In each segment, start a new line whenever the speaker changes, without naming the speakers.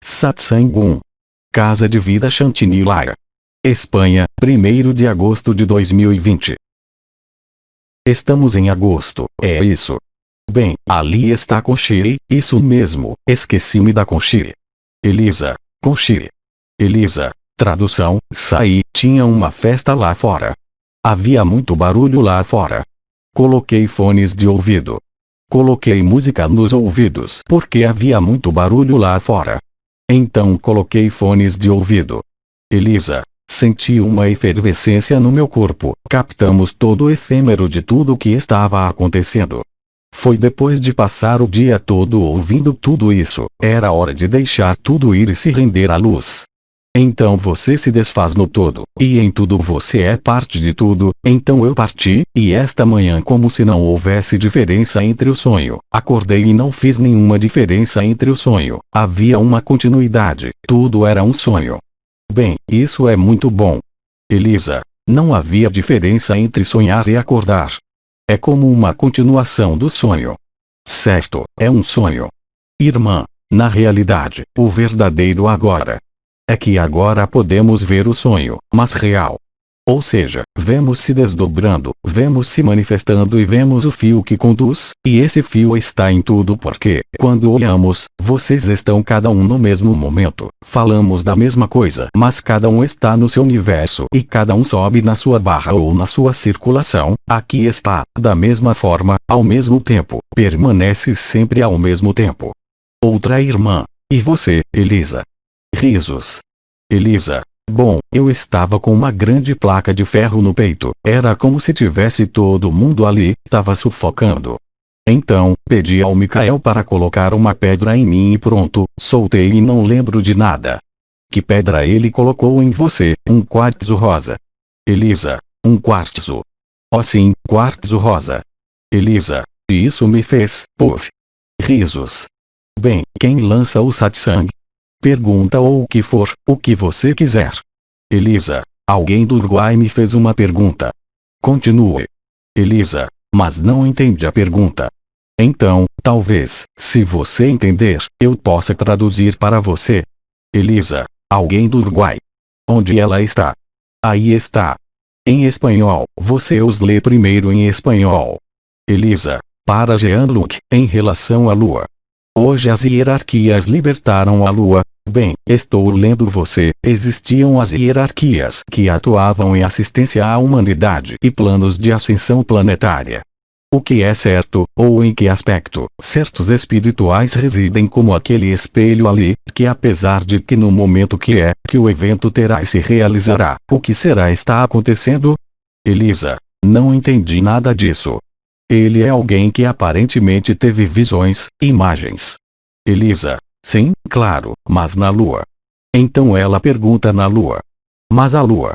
Satsang 1. Casa de Vida Chantilly, Espanha, 1º de agosto de 2020. Estamos em agosto, é isso. Bem, ali está Conchire, isso mesmo, esqueci-me da Conchire. Elisa, Conchire. Elisa, tradução, saí, tinha uma festa lá fora. Havia muito barulho lá fora. Coloquei fones de ouvido. Coloquei música nos ouvidos porque havia muito barulho lá fora. Então coloquei fones de ouvido. Elisa, senti uma efervescência no meu corpo. Captamos todo o efêmero de tudo o que estava acontecendo. Foi depois de passar o dia todo ouvindo tudo isso, era hora de deixar tudo ir e se render à luz. Então você se desfaz no todo, e em tudo você é parte de tudo. Então eu parti, e esta manhã, como se não houvesse diferença entre o sonho, acordei e não fiz nenhuma diferença entre o sonho. Havia uma continuidade, tudo era um sonho. Bem, isso é muito bom. Elisa, não havia diferença entre sonhar e acordar. É como uma continuação do sonho. Certo, é um sonho. Irmã, na realidade, o verdadeiro agora é que agora podemos ver o sonho, mas real. Ou seja, vemos se desdobrando, vemos se manifestando e vemos o fio que conduz, e esse fio está em tudo porque, quando olhamos, vocês estão cada um no mesmo momento, falamos da mesma coisa, mas cada um está no seu universo e cada um sobe na sua barra ou na sua circulação, aqui está, da mesma forma, ao mesmo tempo, permanece sempre ao mesmo tempo. Outra irmã. E você, Elisa? Risos. Elisa. Bom, eu estava com uma grande placa de ferro no peito, era como se tivesse todo mundo ali, estava sufocando. Então, pedi ao Micael para colocar uma pedra em mim e pronto, soltei e não lembro de nada. Que pedra ele colocou em você? Um quartzo rosa. Elisa. Um quartzo. Oh sim, quartzo rosa. Elisa. E isso me fez, puff. Risos. Bem, quem lança o satsang? Pergunta ou o que for, o que você quiser. Elisa, alguém do Uruguai me fez uma pergunta. Continue. Elisa, mas não entendi a pergunta. Então, talvez, se você entender, eu possa traduzir para você. Elisa, alguém do Uruguai. Onde ela está? Aí está. Em espanhol, você os lê primeiro em espanhol. Elisa, para Jean-Luc, em relação à Lua. Hoje as hierarquias libertaram a Lua. Bem, estou lendo você. Existiam as hierarquias que atuavam em assistência à humanidade e planos de ascensão planetária. O que é certo, ou em que aspecto, certos espirituais residem como aquele espelho ali, que apesar de que no momento que o evento terá e se realizará, o que será está acontecendo? Elisa, não entendi nada disso. Ele é alguém que aparentemente teve visões, imagens. Elisa, sim, claro, mas na Lua. Então ela pergunta na Lua. Mas a Lua?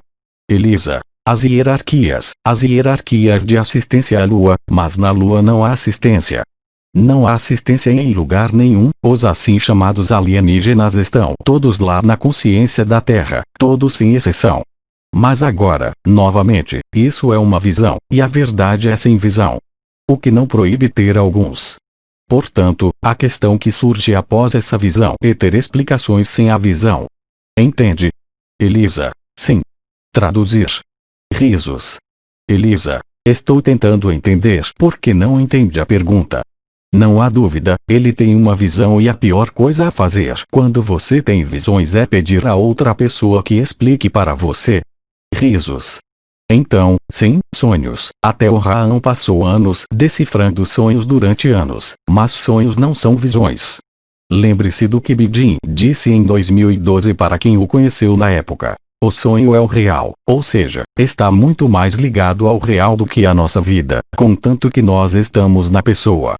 Elisa, as hierarquias de assistência à Lua, mas na Lua não há assistência. Não há assistência em lugar nenhum, os assim chamados alienígenas estão todos lá na consciência da Terra, todos sem exceção. Mas agora, novamente, isso é uma visão, e a verdade é sem visão. O que não proíbe ter alguns. Portanto, a questão que surge após essa visão é ter explicações sem a visão. Entende? Elisa, sim. Traduzir. Risos. Elisa, estou tentando entender porque não entendi a pergunta. Não há dúvida, ele tem uma visão e a pior coisa a fazer quando você tem visões é pedir a outra pessoa que explique para você. Risos. Então, sim, sonhos. Até o Raão passou anos decifrando sonhos durante anos, mas sonhos não são visões. Lembre-se do que Bidin disse em 2012 para quem o conheceu na época. O sonho é o real, ou seja, está muito mais ligado ao real do que a nossa vida, contanto que nós estamos na pessoa.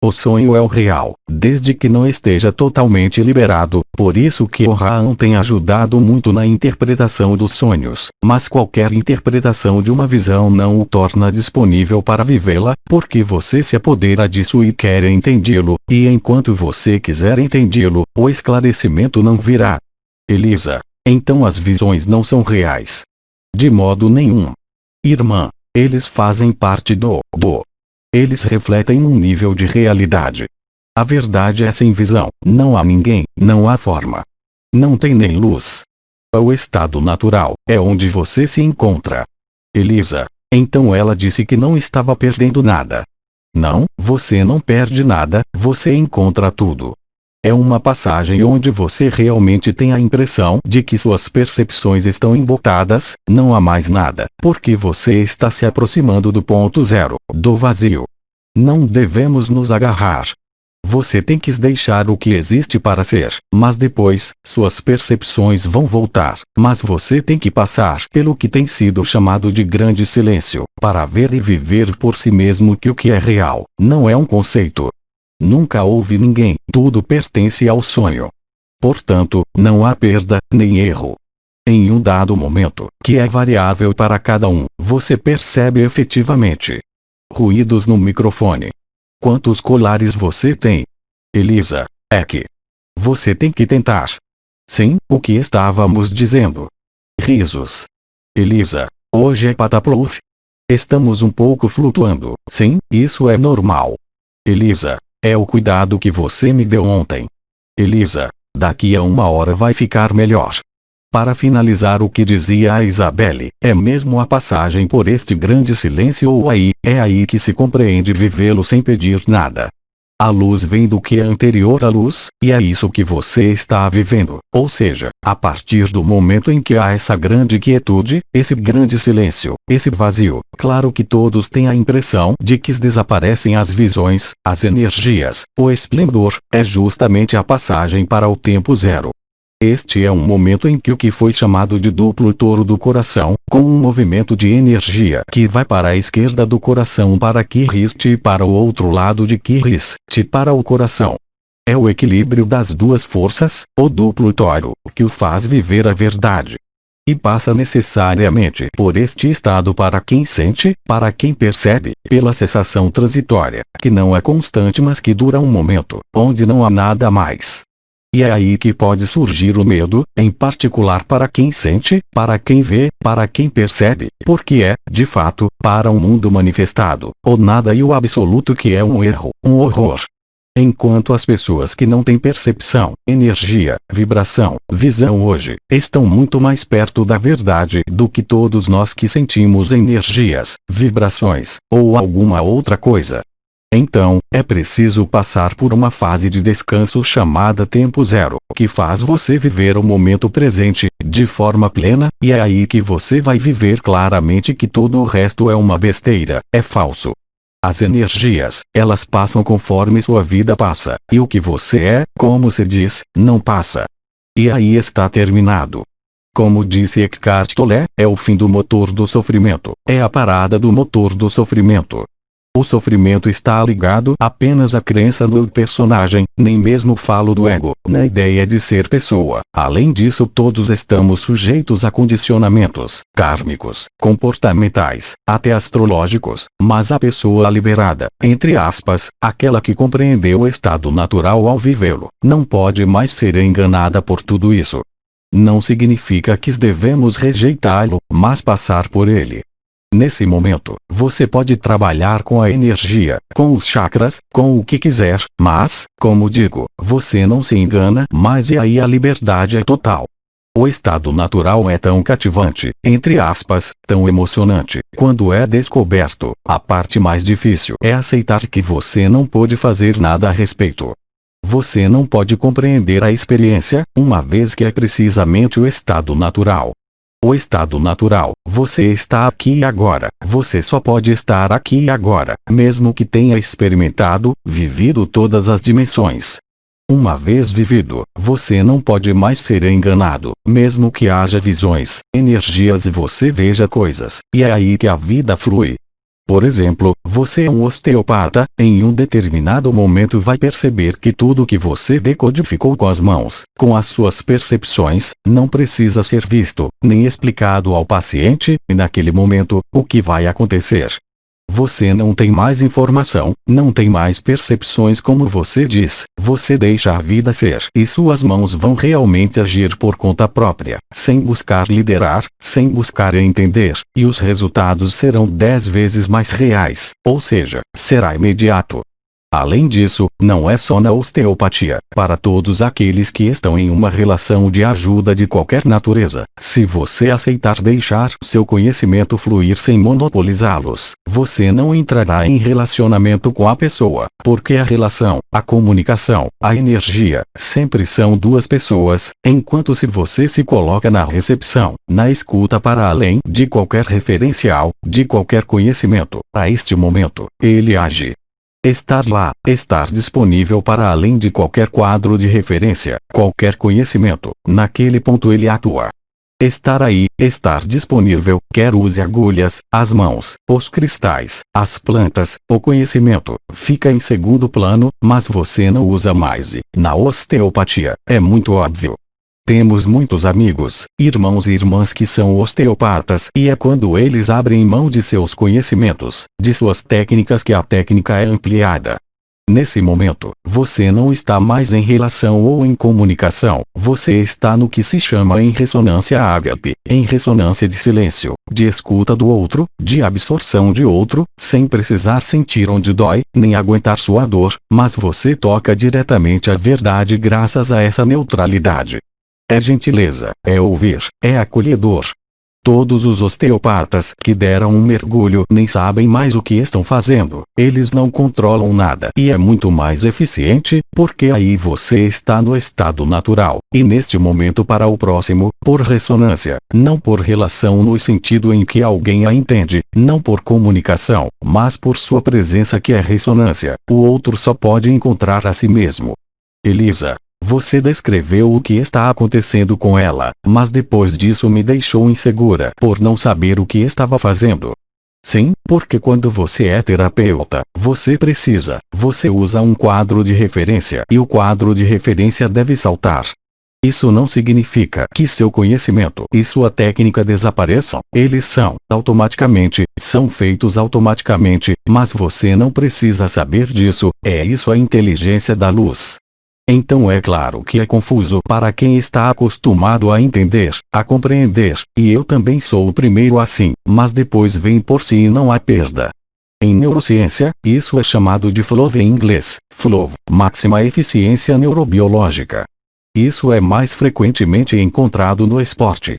O sonho é o real, desde que não esteja totalmente liberado, por isso que o Raão tem ajudado muito na interpretação dos sonhos, mas qualquer interpretação de uma visão não o torna disponível para vivê-la, porque você se apodera disso e quer entendê-lo, e enquanto você quiser entendê-lo, o esclarecimento não virá. Elisa, então as visões não são reais. De modo nenhum. Irmã, eles fazem parte do. Eles refletem um nível de realidade. A verdade é sem visão, não há ninguém, não há forma. Não tem nem luz. O estado natural é onde você se encontra. Elisa. Então ela disse que não estava perdendo nada. Não, você não perde nada, você encontra tudo. É uma passagem onde você realmente tem a impressão de que suas percepções estão embotadas, não há mais nada, porque você está se aproximando do ponto zero, do vazio. Não devemos nos agarrar. Você tem que deixar o que existe para ser, mas depois, suas percepções vão voltar, mas você tem que passar pelo que tem sido chamado de grande silêncio, para ver e viver por si mesmo que o que é real, não é um conceito. Nunca houve ninguém, tudo pertence ao sonho. Portanto, não há perda, nem erro. Em um dado momento, que é variável para cada um, você percebe efetivamente ruídos no microfone. Quantos colares você tem? Elisa, é que você tem que tentar. Sim, o que estávamos dizendo. Risos. Elisa, hoje é Pataplouf. Estamos um pouco flutuando. Sim, isso é normal. Elisa, é o cuidado que você me deu ontem. Elisa, daqui a 1 hora vai ficar melhor. Para finalizar o que dizia a Isabelle, é mesmo a passagem por este grande silêncio ou aí, é aí que se compreende vivê-lo sem pedir nada. A luz vem do que é anterior à luz, e é isso que você está vivendo, ou seja, a partir do momento em que há essa grande quietude, esse grande silêncio, esse vazio, claro que todos têm a impressão de que desaparecem as visões, as energias, o esplendor, é justamente a passagem para o tempo zero. Este é um momento em que o que foi chamado de duplo touro do coração, com um movimento de energia que vai para a esquerda do coração para Kirist e para o outro lado de Kirist, para o coração. É o equilíbrio das duas forças, o duplo touro, que o faz viver a verdade. E passa necessariamente por este estado para quem sente, para quem percebe, pela sensação transitória, que não é constante mas que dura um momento, onde não há nada mais. E é aí que pode surgir o medo, em particular para quem sente, para quem vê, para quem percebe, porque é, de fato, para um mundo manifestado, o nada e o absoluto que é um erro, um horror. Enquanto as pessoas que não têm percepção, energia, vibração, visão hoje, estão muito mais perto da verdade do que todos nós que sentimos energias, vibrações, ou alguma outra coisa. Então, é preciso passar por uma fase de descanso chamada tempo zero, que faz você viver o momento presente, de forma plena, e é aí que você vai viver claramente que todo o resto é uma besteira, é falso. As energias, elas passam conforme sua vida passa, e o que você é, como se diz, não passa. E aí está terminado. Como disse Eckhart Tolle, é o fim do motor do sofrimento, é a parada do motor do sofrimento. O sofrimento está ligado apenas à crença no personagem, nem mesmo falo do ego, na ideia de ser pessoa. Além disso, todos estamos sujeitos a condicionamentos kármicos, comportamentais, até astrológicos, mas a pessoa liberada, entre aspas, aquela que compreendeu o estado natural ao vivê-lo, não pode mais ser enganada por tudo isso. Não significa que devemos rejeitá-lo, mas passar por ele. Nesse momento, você pode trabalhar com a energia, com os chakras, com o que quiser, mas, como digo, você não se engana mais e aí a liberdade é total. O estado natural é tão cativante, entre aspas, tão emocionante, quando é descoberto. A parte mais difícil é aceitar que você não pode fazer nada a respeito. Você não pode compreender a experiência, uma vez que é precisamente o estado natural. O estado natural, você está aqui e agora, você só pode estar aqui e agora, mesmo que tenha experimentado, vivido todas as dimensões. Uma vez vivido, você não pode mais ser enganado, mesmo que haja visões, energias e você veja coisas, e é aí que a vida flui. Por exemplo, você é um osteopata, em um determinado momento vai perceber que tudo que você decodificou com as mãos, com as suas percepções, não precisa ser visto, nem explicado ao paciente, e naquele momento, o que vai acontecer? Você não tem mais informação, não tem mais percepções como você diz, você deixa a vida ser e suas mãos vão realmente agir por conta própria, sem buscar liderar, sem buscar entender, e os resultados serão 10 vezes mais reais, ou seja, será imediato. Além disso, não é só na osteopatia. Para todos aqueles que estão em uma relação de ajuda de qualquer natureza, se você aceitar deixar seu conhecimento fluir sem monopolizá-los, você não entrará em relacionamento com a pessoa, porque a relação, a comunicação, a energia, sempre são duas pessoas, enquanto se você se coloca na recepção, na escuta para além de qualquer referencial, de qualquer conhecimento, a este momento, ele age. Estar lá, estar disponível para além de qualquer quadro de referência, qualquer conhecimento, naquele ponto ele atua. Estar aí, estar disponível, quer use agulhas, as mãos, os cristais, as plantas, o conhecimento, fica em segundo plano, mas você não usa mais. E, na osteopatia, é muito óbvio. Temos muitos amigos, irmãos e irmãs que são osteopatas e é quando eles abrem mão de seus conhecimentos, de suas técnicas que a técnica é ampliada. Nesse momento, você não está mais em relação ou em comunicação, você está no que se chama em ressonância ágape, em ressonância de silêncio, de escuta do outro, de absorção de outro, sem precisar sentir onde dói, nem aguentar sua dor, mas você toca diretamente a verdade graças a essa neutralidade. É gentileza, é ouvir, é acolhedor. Todos os osteopatas que deram um mergulho nem sabem mais o que estão fazendo, eles não controlam nada e é muito mais eficiente, porque aí você está no estado natural, e neste momento para o próximo, por ressonância, não por relação no sentido em que alguém a entende, não por comunicação, mas por sua presença que é ressonância, o outro só pode encontrar a si mesmo. Elisa. Você descreveu o que está acontecendo com ela, mas depois disso me deixou insegura por não saber o que estava fazendo. Sim, porque quando você é terapeuta, você usa um quadro de referência e o quadro de referência deve saltar. Isso não significa que seu conhecimento e sua técnica desapareçam, eles são feitos automaticamente, mas você não precisa saber disso, é isso a inteligência da luz. Então é claro que é confuso para quem está acostumado a entender, a compreender, e eu também sou o primeiro assim, mas depois vem por si e não há perda. Em neurociência, isso é chamado de flow em inglês, flow, máxima eficiência neurobiológica. Isso é mais frequentemente encontrado no esporte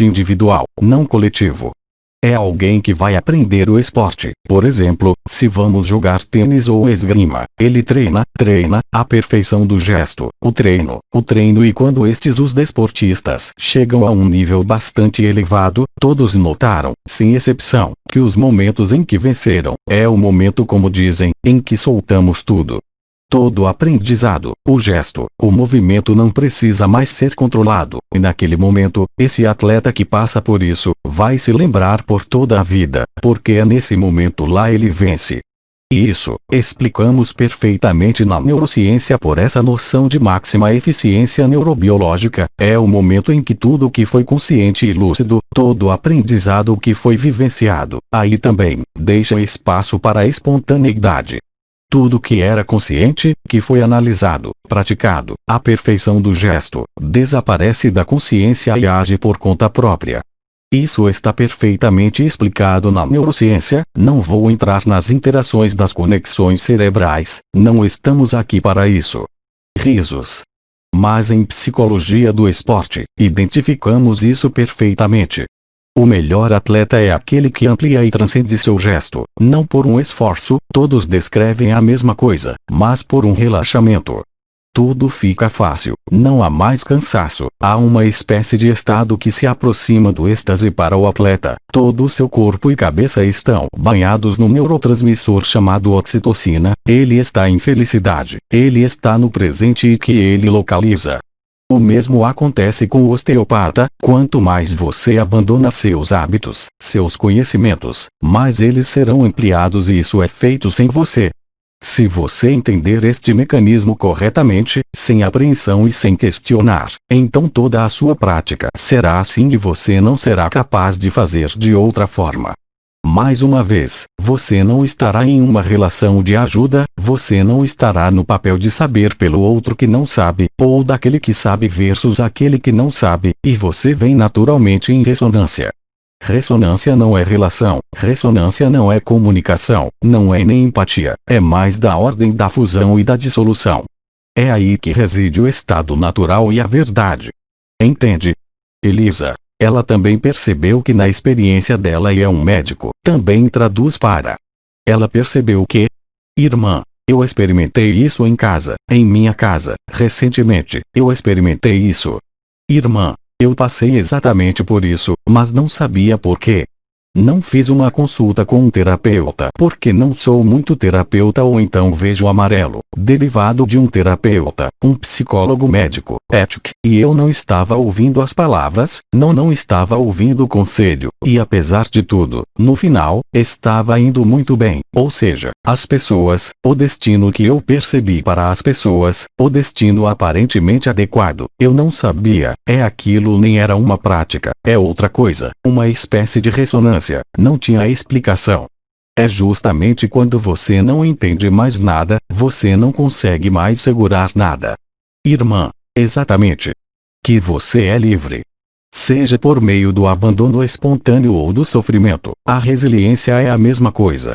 individual, não coletivo. É alguém que vai aprender o esporte. Por exemplo, se vamos jogar tênis ou esgrima, ele treina a perfeição do gesto, o treino e quando os desportistas chegam a um nível bastante elevado, todos notaram, sem exceção, que os momentos em que venceram, é o momento como dizem, em que soltamos tudo. Todo aprendizado, o gesto, o movimento não precisa mais ser controlado, e naquele momento, esse atleta que passa por isso, vai se lembrar por toda a vida, porque é nesse momento lá ele vence. E isso, explicamos perfeitamente na neurociência por essa noção de máxima eficiência neurobiológica, é o momento em que tudo que foi consciente e lúcido, todo aprendizado que foi vivenciado, aí também, deixa espaço para a espontaneidade. Tudo que era consciente, que foi analisado, praticado, a perfeição do gesto, desaparece da consciência e age por conta própria. Isso está perfeitamente explicado na neurociência, não vou entrar nas interações das conexões cerebrais, não estamos aqui para isso. Risos. Mas em psicologia do esporte, identificamos isso perfeitamente. O melhor atleta é aquele que amplia e transcende seu gesto, não por um esforço, todos descrevem a mesma coisa, mas por um relaxamento. Tudo fica fácil, não há mais cansaço, há uma espécie de estado que se aproxima do êxtase para o atleta, todo o seu corpo e cabeça estão banhados no neurotransmissor chamado ocitocina, ele está em felicidade, ele está no presente e que ele localiza. O mesmo acontece com o osteopata, quanto mais você abandona seus hábitos, seus conhecimentos, mais eles serão ampliados e isso é feito sem você. Se você entender este mecanismo corretamente, sem apreensão e sem questionar, então toda a sua prática será assim e você não será capaz de fazer de outra forma. Mais uma vez, você não estará em uma relação de ajuda, você não estará no papel de saber pelo outro que não sabe, ou daquele que sabe versus aquele que não sabe, e você vem naturalmente em ressonância. Ressonância não é relação, ressonância não é comunicação, não é nem empatia, é mais da ordem da fusão e da dissolução. É aí que reside o estado natural e a verdade. Entende? Elisa. Ela também percebeu que na experiência dela e é um médico, também traduz para. Ela percebeu que, irmã, eu experimentei isso em casa, em minha casa, recentemente, eu experimentei isso. Irmã, eu passei exatamente por isso, mas não sabia por quê. Não fiz uma consulta com um terapeuta porque não sou muito terapeuta ou então vejo amarelo, derivado de um terapeuta, um psicólogo médico, ético, e eu não estava ouvindo as palavras, não estava ouvindo o conselho, e apesar de tudo, no final, estava indo muito bem, ou seja, as pessoas, o destino que eu percebi para as pessoas, o destino aparentemente adequado, eu não sabia, é aquilo nem era uma prática, é outra coisa, uma espécie de ressonância. Não tinha explicação. É justamente quando você não entende mais nada, você não consegue mais segurar nada. Irmã, exatamente. Que você é livre. Seja por meio do abandono espontâneo ou do sofrimento, a resiliência é a mesma coisa.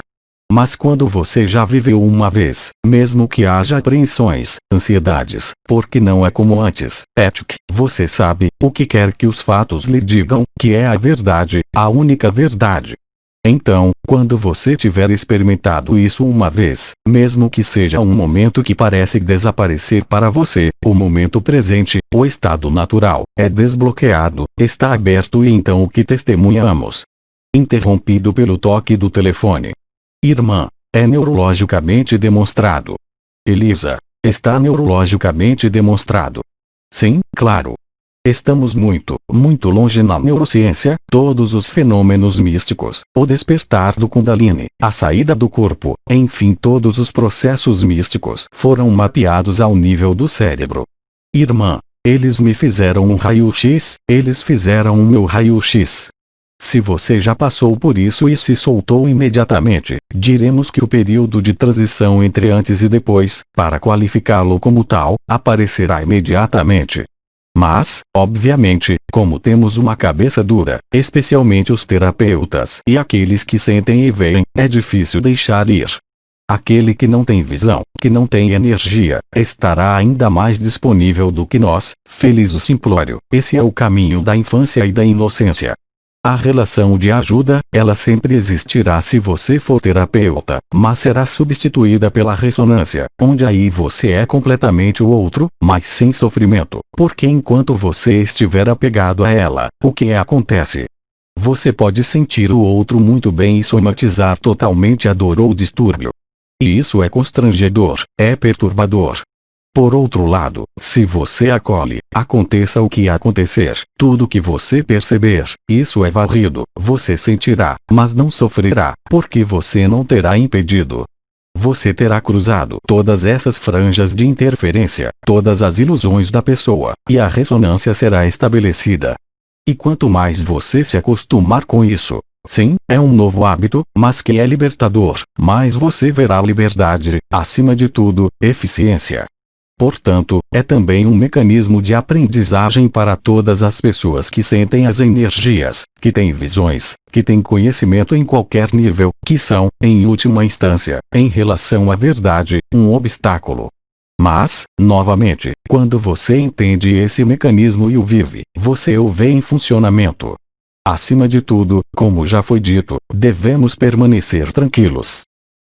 Mas quando você já viveu uma vez, mesmo que haja apreensões, ansiedades, porque não é como antes, ético, você sabe o que quer que os fatos lhe digam, que é a verdade, a única verdade. Então, quando você tiver experimentado isso uma vez, mesmo que seja um momento que parece desaparecer para você, o momento presente, o estado natural, é desbloqueado, está aberto e então o que testemunhamos? Interrompido pelo toque do telefone. Irmã, é neurologicamente demonstrado. Elisa, está neurologicamente demonstrado. Sim, claro. Estamos muito longe na neurociência, todos os fenômenos místicos, o despertar do Kundalini, a saída do corpo, enfim todos os processos místicos foram mapeados ao nível do cérebro. Irmã, eles me fizeram um raio-x, eles fizeram o meu raio-x. Se você já passou por isso e se soltou imediatamente, diremos que o período de transição entre antes e depois, para qualificá-lo como tal, aparecerá imediatamente. Mas, obviamente, como temos uma cabeça dura, especialmente os terapeutas e aqueles que sentem e veem, é difícil deixar ir. Aquele que não tem visão, que não tem energia, estará ainda mais disponível do que nós, feliz o simplório. Esse é o caminho da infância e da inocência. A relação de ajuda, ela sempre existirá se você for terapeuta, mas será substituída pela ressonância, onde aí você é completamente o outro, mas sem sofrimento, porque enquanto você estiver apegado a ela, o que acontece? Você pode sentir o outro muito bem e somatizar totalmente a dor ou distúrbio. E isso é constrangedor, é perturbador. Por outro lado, se você acolhe, aconteça o que acontecer, tudo que você perceber, isso é varrido, você sentirá, mas não sofrerá, porque você não terá impedido. Você terá cruzado todas essas franjas de interferência, todas as ilusões da pessoa, e a ressonância será estabelecida. E quanto mais você se acostumar com isso, sim, é um novo hábito, mas que é libertador, mais você verá liberdade, acima de tudo, eficiência. Portanto, é também um mecanismo de aprendizagem para todas as pessoas que sentem as energias, que têm visões, que têm conhecimento em qualquer nível, que são, em última instância, em relação à verdade, um obstáculo. Mas, novamente, quando você entende esse mecanismo e o vive, você o vê em funcionamento. Acima de tudo, como já foi dito, devemos permanecer tranquilos.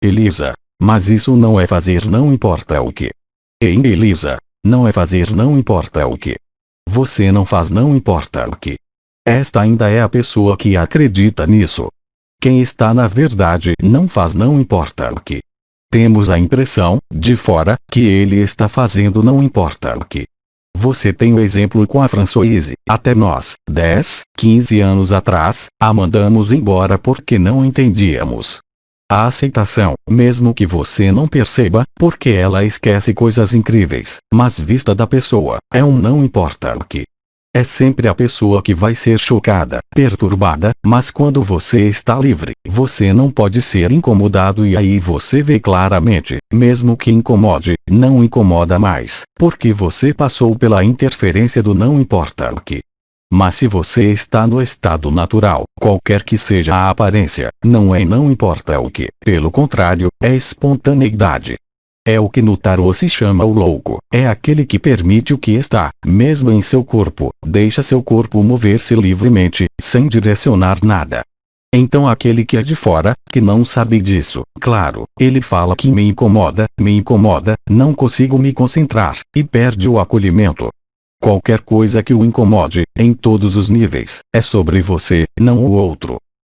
Elisa, mas isso não é fazer não importa o que. Ei, Elisa, não é fazer não importa o que. Você não faz não importa o que. Esta ainda é a pessoa que acredita nisso. Quem está na verdade não faz não importa o que. Temos a impressão, de fora, que ele está fazendo não importa o que. Você tem o exemplo com a Françoise, até nós, 10, 15 anos atrás, a mandamos embora porque não entendíamos. A aceitação, mesmo que você não perceba, porque ela esquece coisas incríveis, mas vista da pessoa, é um não importa o que. É sempre a pessoa que vai ser chocada, perturbada, mas quando você está livre, você não pode ser incomodado e aí você vê claramente, mesmo que incomode, não incomoda mais, porque você passou pela interferência do não importa o que. Mas se você está no estado natural, qualquer que seja a aparência, não é e não importa o que, pelo contrário, é espontaneidade. É o que no tarô se chama o louco, é aquele que permite o que está, mesmo em seu corpo, deixa seu corpo mover-se livremente, sem direcionar nada. Então aquele que é de fora, que não sabe disso, claro, ele fala que me incomoda, não consigo me concentrar, e perde o acolhimento. Qualquer coisa que o incomode, em todos os níveis, é sobre você, não o outro.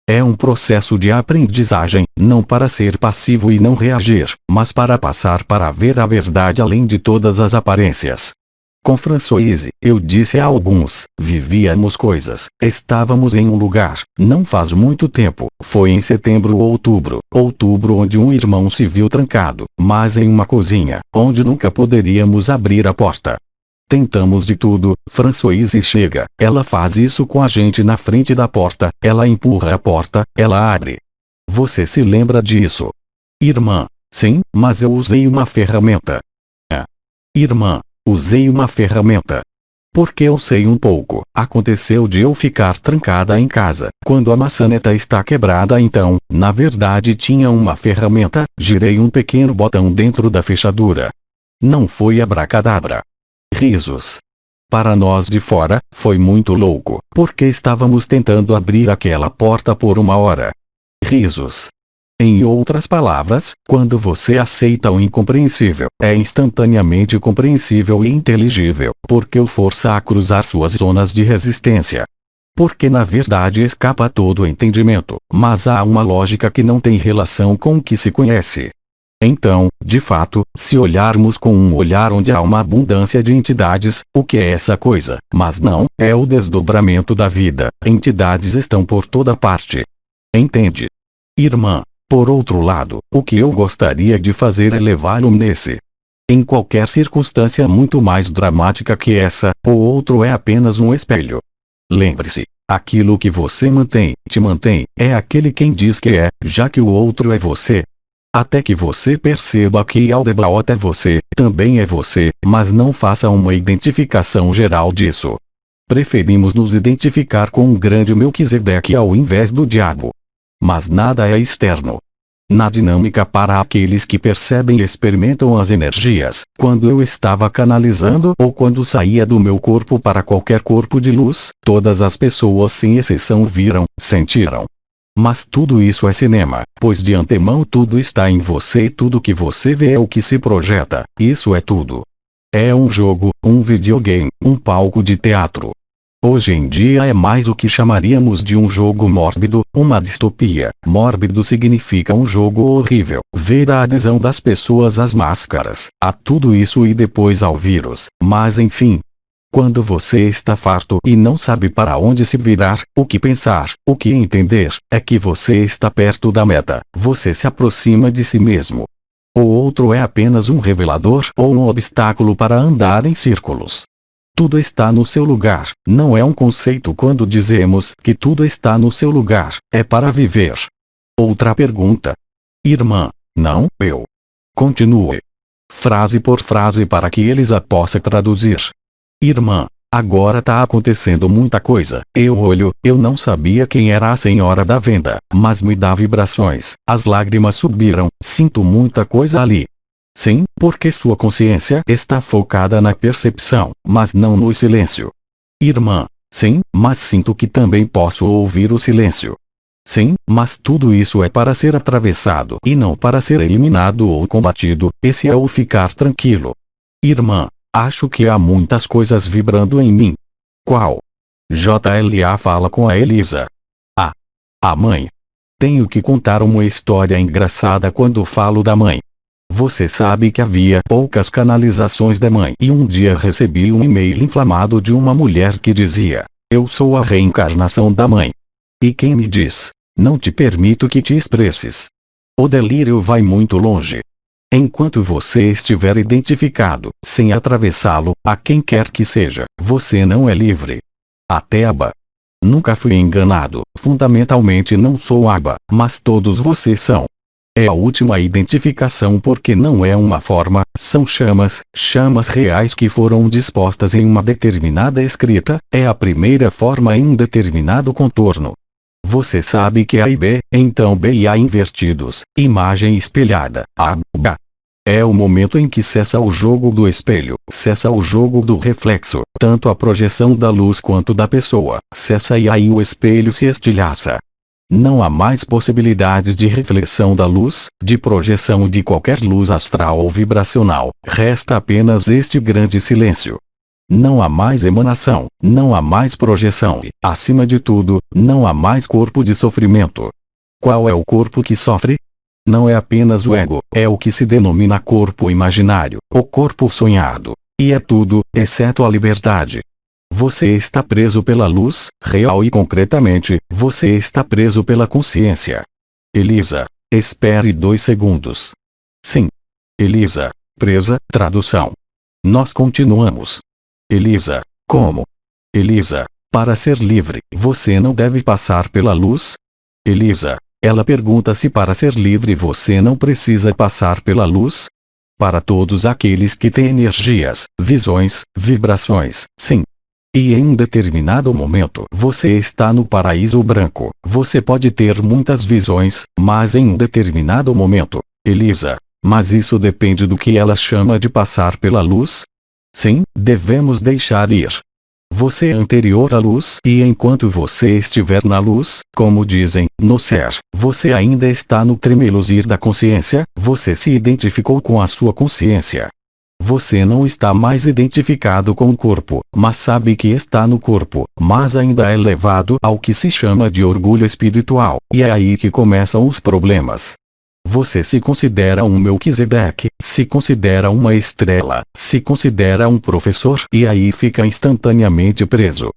É um processo de aprendizagem, não para ser passivo e não reagir, mas para passar para ver a verdade além de todas as aparências. Com Françoise, eu disse a alguns, vivíamos coisas, estávamos em um lugar, não faz muito tempo, foi em setembro ou outubro onde um irmão se viu trancado, mas em uma cozinha, onde nunca poderíamos abrir a porta. Tentamos de tudo, Françoise chega, ela faz isso com a gente na frente da porta, ela empurra a porta, ela abre. Você se lembra disso? Irmã, sim, mas eu usei uma ferramenta. Irmã, usei uma ferramenta. Porque eu sei um pouco, aconteceu de eu ficar trancada em casa, quando a maçaneta está quebrada então, na verdade tinha uma ferramenta, girei um pequeno botão dentro da fechadura. Não foi abracadabra. Risos. Para nós de fora, foi muito louco, porque estávamos tentando abrir aquela porta por uma hora. Risos. Em outras palavras, quando você aceita o incompreensível, é instantaneamente compreensível e inteligível, porque o força a cruzar suas zonas de resistência. Porque na verdade escapa todo o entendimento, mas há uma lógica que não tem relação com o que se conhece. Então, de fato, se olharmos com um olhar onde há uma abundância de entidades, o que é essa coisa? Mas não, é o desdobramento da vida, entidades estão por toda parte. Entende? Irmã. Por outro lado, o que eu gostaria de fazer é levá-lo nesse. Em qualquer circunstância muito mais dramática que essa, o outro é apenas um espelho. Lembre-se, aquilo que você te mantém, é aquele quem diz que é, já que o outro é você. Até que você perceba que Aldebaoth é você, também é você, mas não faça uma identificação geral disso. Preferimos nos identificar com um grande Melquisedeque ao invés do diabo. Mas nada é externo. Na dinâmica para aqueles que percebem e experimentam as energias, quando eu estava canalizando ou quando saía do meu corpo para qualquer corpo de luz, todas as pessoas sem exceção viram, sentiram. Mas tudo isso é cinema, pois de antemão tudo está em você e tudo que você vê é o que se projeta, isso é tudo. É um jogo, um videogame, um palco de teatro. Hoje em dia é mais o que chamaríamos de um jogo mórbido, uma distopia. Mórbido significa um jogo horrível. Ver a adesão das pessoas às máscaras, a tudo isso e depois ao vírus. Mas enfim. Quando você está farto e não sabe para onde se virar, o que pensar, o que entender, é que você está perto da meta. Você se aproxima de si mesmo. O outro é apenas um revelador ou um obstáculo para andar em círculos. Tudo está no seu lugar, não é um conceito quando dizemos que tudo está no seu lugar, é para viver. Outra pergunta. Irmã, não, eu. Continue. Frase por frase para que eles a possam traduzir. Irmã, agora tá acontecendo muita coisa, eu olho, eu não sabia quem era a senhora da venda, mas me dá vibrações, as lágrimas subiram, sinto muita coisa ali. Sim, porque sua consciência está focada na percepção, mas não no silêncio. Irmã, sim, mas sinto que também posso ouvir o silêncio. Sim, mas tudo isso é para ser atravessado e não para ser eliminado ou combatido, esse é o ficar tranquilo. Irmã, acho que há muitas coisas vibrando em mim. Qual? JLA fala com a Elisa. A mãe. Tenho que contar uma história engraçada quando falo da mãe. Você sabe que havia poucas canalizações da mãe e um dia recebi um e-mail inflamado de uma mulher que dizia: eu sou a reencarnação da mãe. E quem me diz? Não te permito que te expresses. O delírio vai muito longe. Enquanto você estiver identificado, sem atravessá-lo, a quem quer que seja, você não é livre. Até Aba. Nunca fui enganado, fundamentalmente não sou Aba, mas todos vocês são. É a última identificação porque não é uma forma, são chamas, chamas reais que foram dispostas em uma determinada escrita, é a primeira forma em um determinado contorno. Você sabe que A e B, então B e A invertidos, imagem espelhada, A, B. É o momento em que cessa o jogo do espelho, cessa o jogo do reflexo, tanto a projeção da luz quanto da pessoa, cessa e aí o espelho se estilhaça. Não há mais possibilidade de reflexão da luz, de projeção de qualquer luz astral ou vibracional, resta apenas este grande silêncio. Não há mais emanação, não há mais projeção e, acima de tudo, não há mais corpo de sofrimento. Qual é o corpo que sofre? Não é apenas o ego, é o que se denomina corpo imaginário, o corpo sonhado. E é tudo, exceto a liberdade. Você está preso pela luz, real e concretamente, você está preso pela consciência. Elisa, espere 2 segundos. Sim. Elisa, presa, tradução. Nós continuamos. Elisa, como? Elisa, para ser livre, você não deve passar pela luz? Elisa, ela pergunta se para ser livre você não precisa passar pela luz? Para todos aqueles que têm energias, visões, vibrações, sim. E em um determinado momento você está no paraíso branco. Você pode ter muitas visões, mas em um determinado momento, Elisa, mas isso depende do que ela chama de passar pela luz? Sim, devemos deixar ir. Você é anterior à luz e enquanto você estiver na luz, como dizem, no ser, você ainda está no tremeluzir da consciência, você se identificou com a sua consciência. Você não está mais identificado com o corpo, mas sabe que está no corpo, mas ainda é levado ao que se chama de orgulho espiritual, e é aí que começam os problemas. Você se considera um Melquisedeque, se considera uma estrela, se considera um professor e aí fica instantaneamente preso.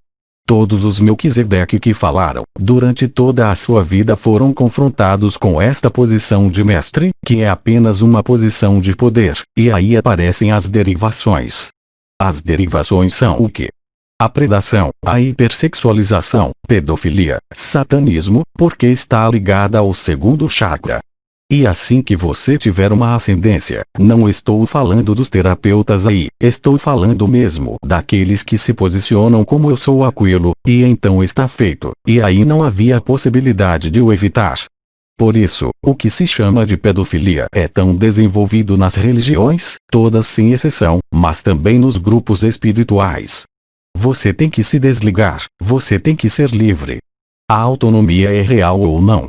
Todos os Melquisedeque que falaram, durante toda a sua vida foram confrontados com esta posição de mestre, que é apenas uma posição de poder, e aí aparecem as derivações. As derivações são o quê? A predação, a hipersexualização, pedofilia, satanismo, porque está ligada ao segundo chakra. E assim que você tiver uma ascendência, não estou falando dos terapeutas aí, estou falando mesmo daqueles que se posicionam como eu sou aquilo, e então está feito, e aí não havia possibilidade de o evitar. Por isso, o que se chama de pedofilia é tão desenvolvido nas religiões, todas sem exceção, mas também nos grupos espirituais. Você tem que se desligar, você tem que ser livre. A autonomia é real ou não?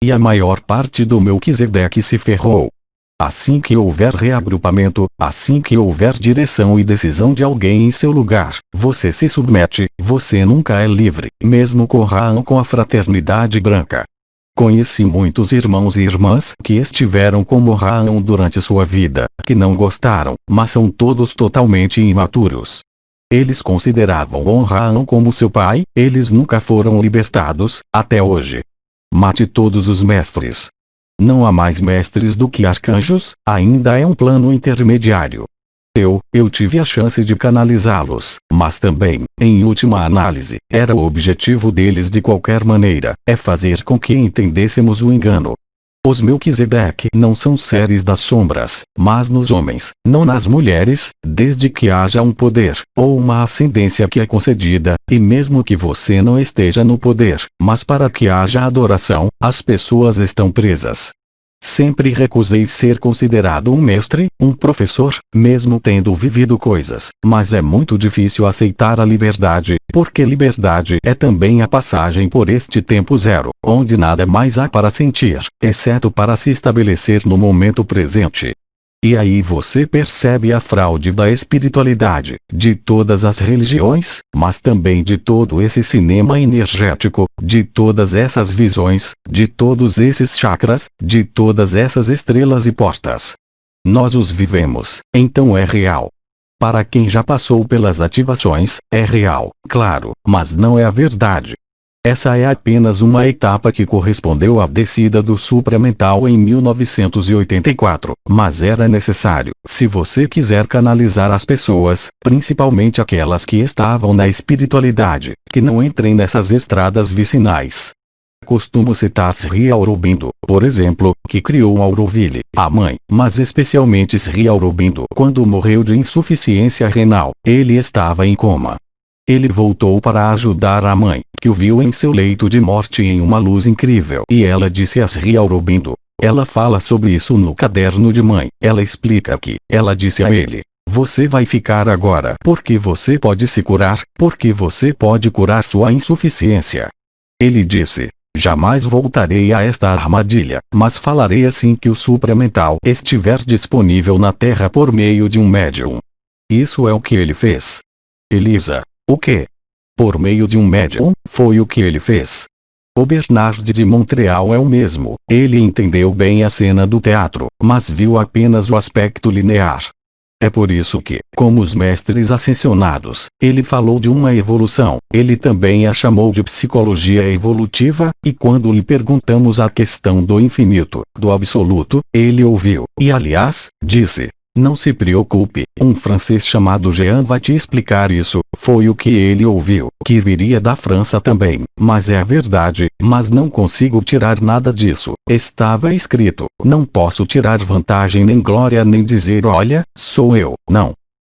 E a maior parte do Melquisedeque se ferrou. Assim que houver reagrupamento, assim que houver direção e decisão de alguém em seu lugar, você se submete, você nunca é livre, mesmo com Raão com a fraternidade branca. Conheci muitos irmãos e irmãs que estiveram como Raão durante sua vida, que não gostaram, mas são todos totalmente imaturos. Eles consideravam Raão como seu pai, eles nunca foram libertados, até hoje. Mate todos os mestres. Não há mais mestres do que arcanjos, ainda é um plano intermediário. Eu tive a chance de canalizá-los, mas também, em última análise, era o objetivo deles de qualquer maneira, é fazer com que entendêssemos o engano. Os Melquisedeque não são seres das sombras, mas nos homens, não nas mulheres, desde que haja um poder, ou uma ascendência que é concedida, e mesmo que você não esteja no poder, mas para que haja adoração, as pessoas estão presas. Sempre recusei ser considerado um mestre, um professor, mesmo tendo vivido coisas, mas é muito difícil aceitar a liberdade, porque liberdade é também a passagem por este tempo zero, onde nada mais há para sentir, exceto para se estabelecer no momento presente. E aí você percebe a fraude da espiritualidade, de todas as religiões, mas também de todo esse cinema energético, de todas essas visões, de todos esses chakras, de todas essas estrelas e portas. Nós os vivemos, então é real. Para quem já passou pelas ativações, é real, claro, mas não é a verdade. Essa é apenas uma etapa que correspondeu à descida do supramental em 1984, mas era necessário, se você quiser canalizar as pessoas, principalmente aquelas que estavam na espiritualidade, que não entrem nessas estradas vicinais. Costumo citar Sri Aurobindo, por exemplo, que criou Auroville, a mãe, mas especialmente Sri Aurobindo. Quando morreu de insuficiência renal, ele estava em coma. Ele voltou para ajudar a mãe, que o viu em seu leito de morte em uma luz incrível. E ela disse a Sri Aurobindo. Ela fala sobre isso no caderno de mãe. Ela explica que, ela disse a ele, você vai ficar agora porque você pode se curar, porque você pode curar sua insuficiência. Ele disse, jamais voltarei a esta armadilha, mas falarei assim que o supramental estiver disponível na Terra por meio de um médium. Isso é o que ele fez. Elisa, o quê? Por meio de um médium, foi o que ele fez. O Bernard de Montreal é o mesmo. Ele entendeu bem a cena do teatro, mas viu apenas o aspecto linear. É por isso que, como os mestres ascensionados, ele falou de uma evolução. Ele também a chamou de psicologia evolutiva, e quando lhe perguntamos a questão do infinito, do absoluto, ele ouviu, e aliás, disse, não se preocupe, um francês chamado Jean vai te explicar isso. Foi o que ele ouviu, que viria da França também, mas é a verdade, mas não consigo tirar nada disso. Estava escrito, não posso tirar vantagem nem glória nem dizer olha, sou eu, não.